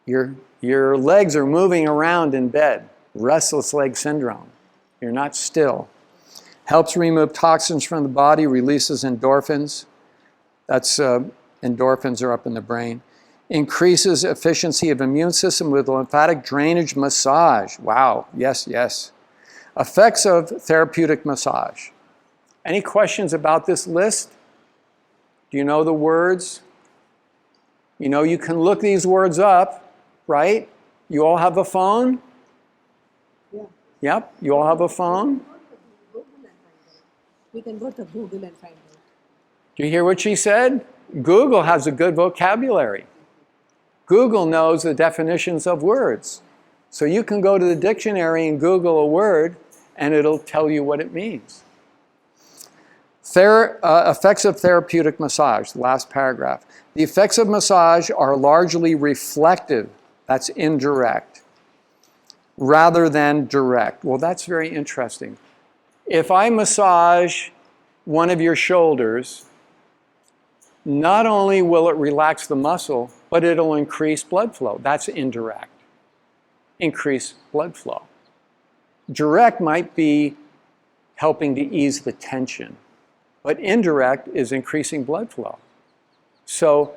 your legs are moving around in bed. Restless leg syndrome. You're not still. Helps remove toxins from the body, releases endorphins. That's endorphins are up in the brain. Increases efficiency of immune system with lymphatic drainage massage. Wow, yes, yes. Effects of therapeutic massage. Any questions about this list? Do you know the words? You know you can look these words up, right? You all have a phone? Yeah. Yep, you all have a phone? We can go to Google and find out. Do you hear what she said? Google has a good vocabulary. Google knows the definitions of words. So you can go to the dictionary and Google a word and it'll tell you what it means. Effects of therapeutic massage, the last paragraph. The effects of massage are largely reflective, that's indirect, rather than direct. Well, that's very interesting. If I massage one of your shoulders, not only will it relax the muscle, but it'll increase blood flow. That's indirect. Increase blood flow. Direct might be helping to ease the tension. But indirect is increasing blood flow. So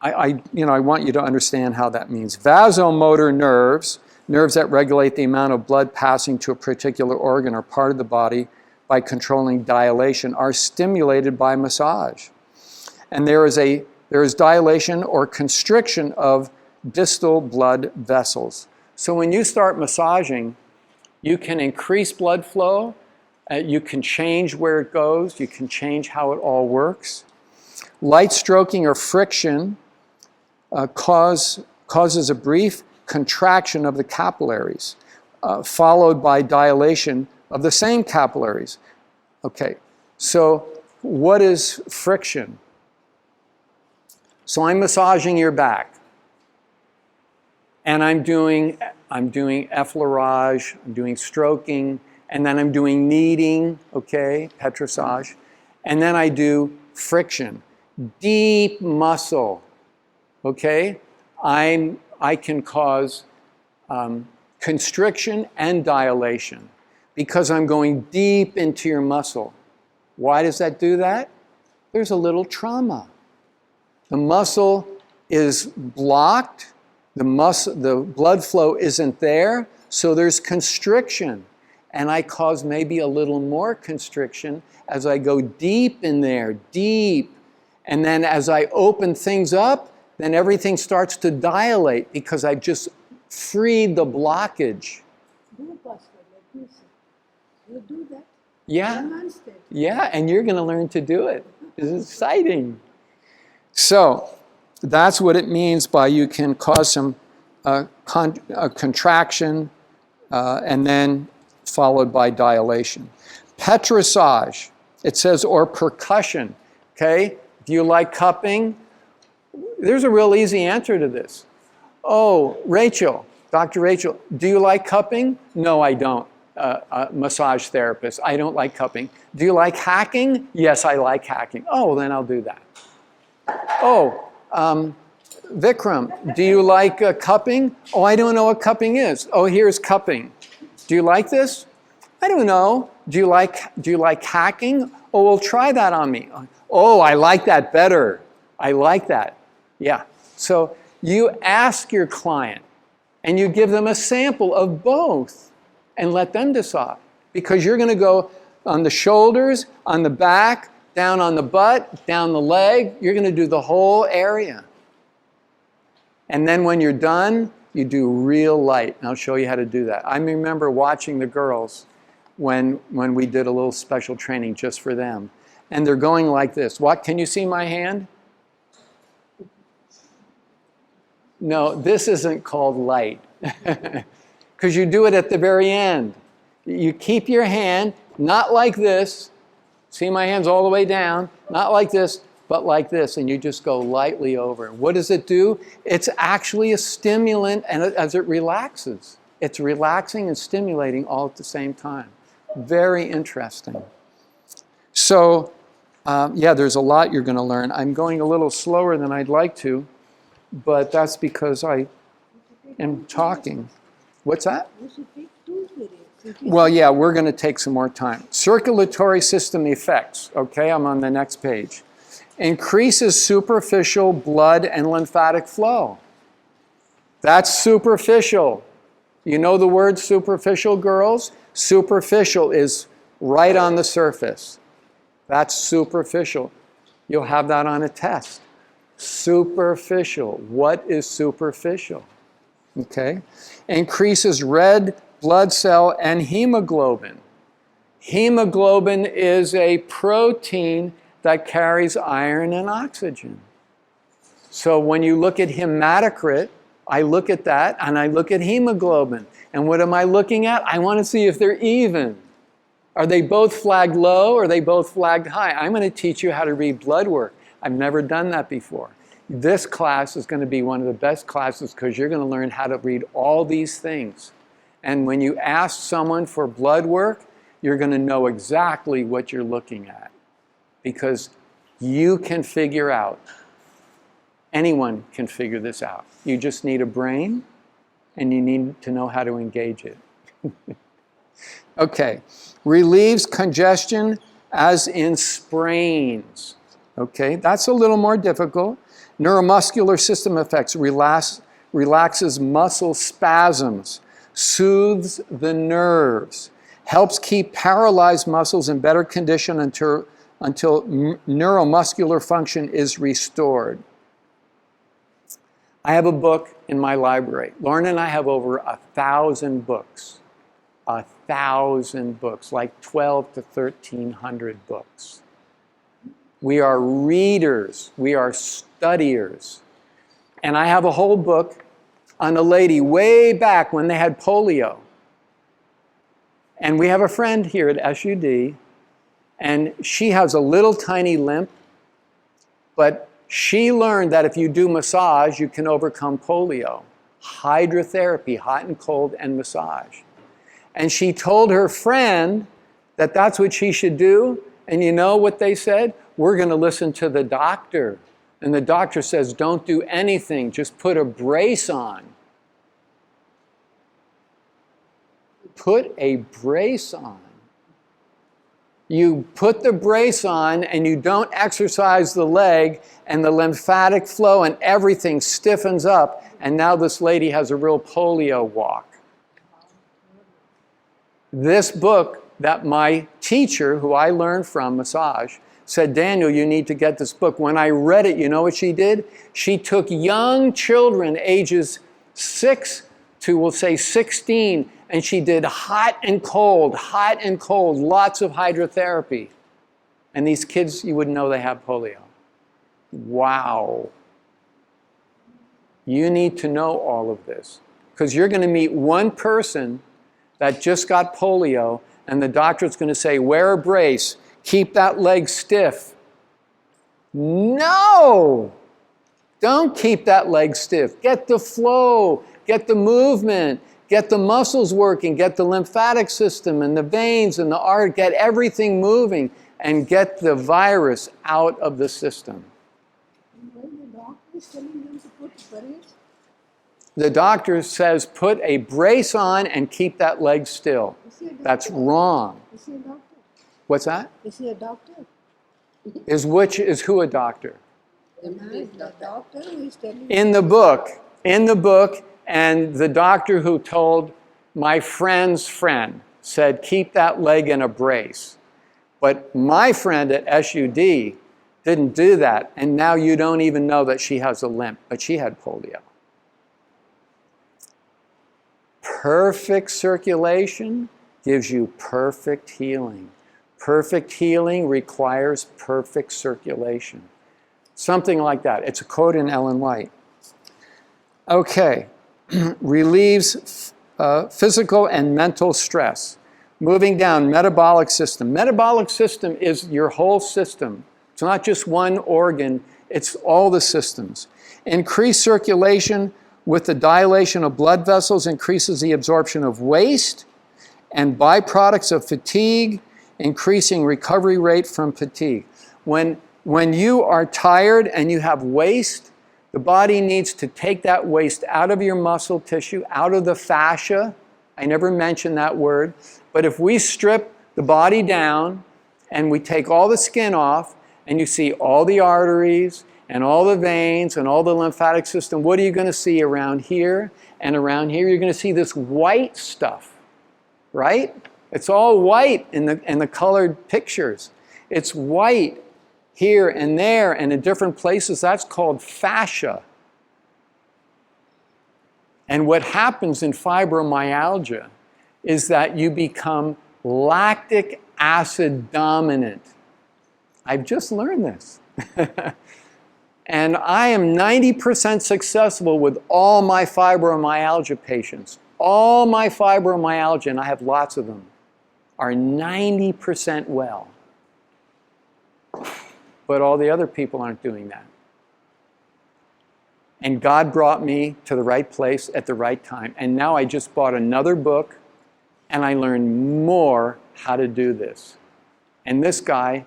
I want you to understand how that means. Vasomotor nerves, nerves that regulate the amount of blood passing to a particular organ or part of the body by controlling dilation, are stimulated by massage. And there is dilation or constriction of distal blood vessels. So when you start massaging, you can increase blood flow, you can change where it goes, you can change how it all works. Light stroking or friction causes a brief contraction of the capillaries, followed by dilation of the same capillaries. Okay, so what is friction? So I'm massaging your back, and I'm doing effleurage, I'm doing stroking, and then I'm doing kneading, okay, petrissage, and then I do friction, deep muscle, okay? I can cause constriction and dilation because I'm going deep into your muscle. Why does that do that? There's a little trauma. The muscle is blocked, the blood flow isn't there, so there's constriction. And I cause maybe a little more constriction as I go deep in there, deep. And then as I open things up, then everything starts to dilate because I've just freed the blockage. Do Pastor, like you said. You do that. Yeah. Demonstrate. Yeah, and you're going to learn to do it. It's exciting. So that's what it means by you can cause some contraction and then followed by dilation. Petrissage, it says, or percussion. Okay, do you like cupping? There's a real easy answer to this. Oh, Rachel, Dr. Rachel, do you like cupping? No, I don't. Massage therapist, I don't like cupping. Do you like hacking? Yes, I like hacking. Oh, then I'll do that. Oh, Vikram, do you like cupping? Oh, I don't know what cupping is. Oh, here's cupping. Do you like this? I don't know. Do you like hacking? Oh, well, try that on me. Oh, I like that better. I like that. Yeah. So you ask your client and you give them a sample of both and let them decide. Because you're going to go on the shoulders, on the back, down on the butt, down the leg. You're going to do the whole area. And then when you're done, you do real light. And I'll show you how to do that. I remember watching the girls when we did a little special training just for them. And they're going like this. What? Can you see my hand? No, this isn't called light. Because you do it at the very end. You keep your hand, not like this. See, my hand's all the way down. Not like this, but like this. And you just go lightly over. What does it do? It's actually a stimulant, and as it relaxes. It's relaxing and stimulating all at the same time. Very interesting. So, yeah, there's a lot you're going to learn. I'm going a little slower than I'd like to, but that's because I am talking. What's that? You should take 2 periods. Well, yeah, we're going to take some more time. Circulatory system effects. Okay, I'm on the next page. Increases superficial blood and lymphatic flow. That's superficial. You know the word superficial, girls? Superficial is right on the surface. That's superficial. You'll have that on a test. Superficial. What is superficial? Okay. Increases red blood cell and hemoglobin. Hemoglobin is a protein that carries iron and oxygen. So when you look at hematocrit, I look at that and I look at hemoglobin. And what am I looking at? I want to see if they're even. Are they both flagged low or are they both flagged high? I'm going to teach you how to read blood work. I've never done that before. This class is going to be one of the best classes because you're going to learn how to read all these things. And when you ask someone for blood work, you're going to know exactly what you're looking at. Because you can figure out, anyone can figure this out. You just need a brain and you need to know how to engage it. Okay. Relieves congestion as in sprains. Okay, that's a little more difficult. Neuromuscular system effects, relaxes muscle spasms, soothes the nerves, helps keep paralyzed muscles in better condition until neuromuscular function is restored. I have a book in my library. Lauren and I have over 1,000 books. 1,000 books, like 12 to 1,300 books. We are readers. We are studiers. And I have a whole book on a lady way back when they had polio. And we have a friend here at SUD, and she has a little tiny limp, but she learned that if you do massage, you can overcome polio. Hydrotherapy, hot and cold, and massage. And she told her friend that that's what she should do. And you know what they said? We're going to listen to the doctor. And the doctor says, don't do anything, just put a brace on. Put a brace on. You put the brace on and you don't exercise the leg, and the lymphatic flow and everything stiffens up, and now this lady has a real polio walk. This book that my teacher, who I learned from massage, said, Daniel, you need to get this book. When I read it, you know what she did? She took young children, ages 6 to, we'll say, 16, and she did hot and cold, lots of hydrotherapy. And these kids, you wouldn't know they have polio. Wow. You need to know all of this, because you're going to meet one person that just got polio, and the doctor's going to say, wear a brace, keep that leg stiff. No! Don't keep that leg stiff. Get the flow, get the movement, get the muscles working, get the lymphatic system and the veins and the artery, get everything moving, and get the virus out of the system. The doctor says put a brace on and keep that leg still. That's wrong. Is he a doctor? What's that? Is he a doctor? Is who a doctor? The doctor who is telling In the book, and the doctor who told my friend's friend said, keep that leg in a brace. But my friend at SUD didn't do that, and now you don't even know that she has a limp, but she had polio. Perfect circulation gives you perfect healing. Perfect healing requires perfect circulation. Something like that. It's a quote in Ellen White. Okay. Relieves physical and mental stress. Moving down, metabolic system. Metabolic system is your whole system. It's not just one organ, it's all the systems. Increased circulation with the dilation of blood vessels increases the absorption of waste and byproducts of fatigue, increasing recovery rate from fatigue. When you are tired and you have waste, the body needs to take that waste out of your muscle tissue, out of the fascia. I never mentioned that word. But if we strip the body down and we take all the skin off, and you see all the arteries and all the veins and all the lymphatic system, what are you going to see around here and around here? You're going to see this white stuff, right? It's all white in the colored pictures. It's white here and there and in different places. That's called fascia. And what happens in fibromyalgia is that you become lactic acid dominant. I've just learned this. And I am 90% successful with all my fibromyalgia patients. All my fibromyalgia, and I have lots of them, are 90% well. But all the other people aren't doing that. And God brought me to the right place at the right time. And now I just bought another book, and I learned more how to do this. And this guy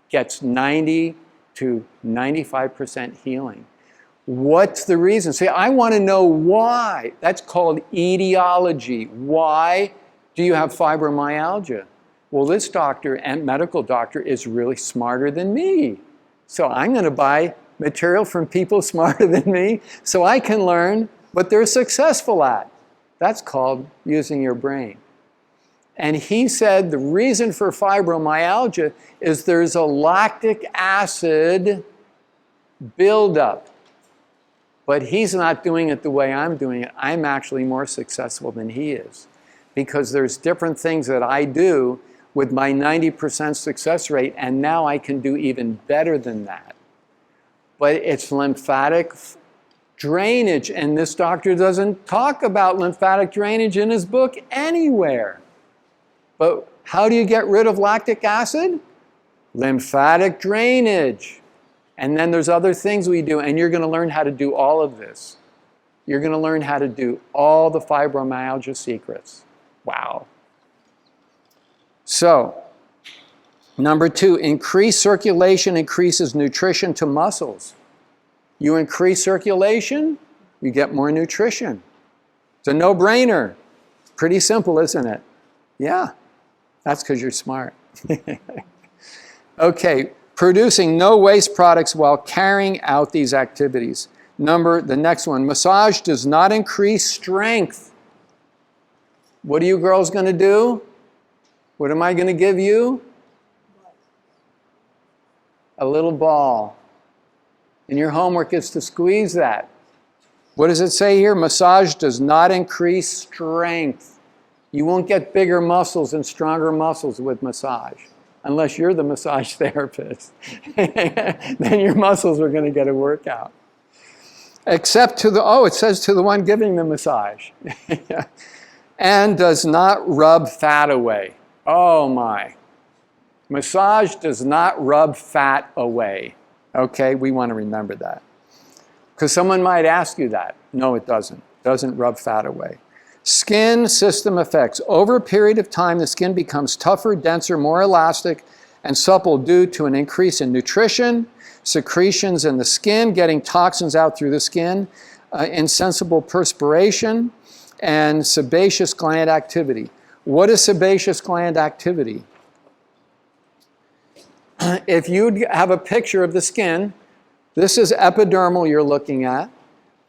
gets 90 to 95% healing. What's the reason? See, I want to know why. That's called etiology. Why Do you have fibromyalgia? Well, this doctor and medical doctor is really smarter than me. So I'm going to buy material from people smarter than me so I can learn what they're successful at. That's called using your brain. And he said the reason for fibromyalgia is there's a lactic acid buildup. But he's not doing it the way I'm doing it. I'm actually more successful than he is. Because there's different things that I do with my 90% success rate, and now I can do even better than that. But it's lymphatic drainage, and this doctor doesn't talk about lymphatic drainage in his book anywhere. But how do you get rid of lactic acid? Lymphatic drainage. And then there's other things we do, and you're going to learn how to do all of this. You're going to learn how to do all the fibromyalgia secrets. Wow. So, number 2, increased circulation increases nutrition to muscles. You increase circulation, you get more nutrition. It's a no-brainer. Pretty simple, isn't it? Yeah, that's because you're smart. Okay, producing no waste products while carrying out these activities. The next one, massage does not increase strength. What are you girls going to do? What am I going to give you? A little ball. And your homework is to squeeze that. What does it say here? Massage does not increase strength. You won't get bigger muscles and stronger muscles with massage. Unless you're the massage therapist. Then your muscles are going to get a workout. Except to it says to the one giving the massage. And does not rub fat away. Oh my. Massage does not rub fat away. Okay, we want to remember that. Because someone might ask you that. No, it doesn't. It doesn't rub fat away. Skin system effects. Over a period of time, the skin becomes tougher, denser, more elastic, and supple due to an increase in nutrition, secretions in the skin, getting toxins out through the skin, insensible perspiration, and sebaceous gland activity. What is sebaceous gland activity? If you have a picture of the skin, this is epidermal you're looking at.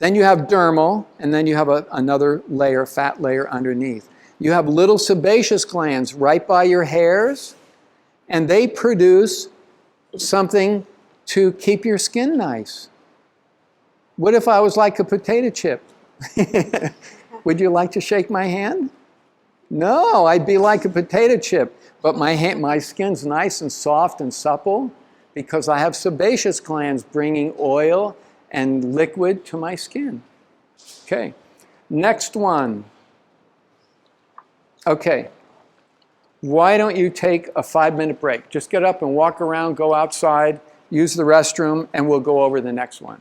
Then you have dermal, and then you have another layer, fat layer underneath. You have little sebaceous glands right by your hairs, and they produce something to keep your skin nice. What if I was like a potato chip? Would you like to shake my hand? No, I'd be like a potato chip. But my skin's nice and soft and supple because I have sebaceous glands bringing oil and liquid to my skin. Okay, next one. Okay, why don't you take a 5-minute break? Just get up and walk around, go outside, use the restroom, and we'll go over the next one.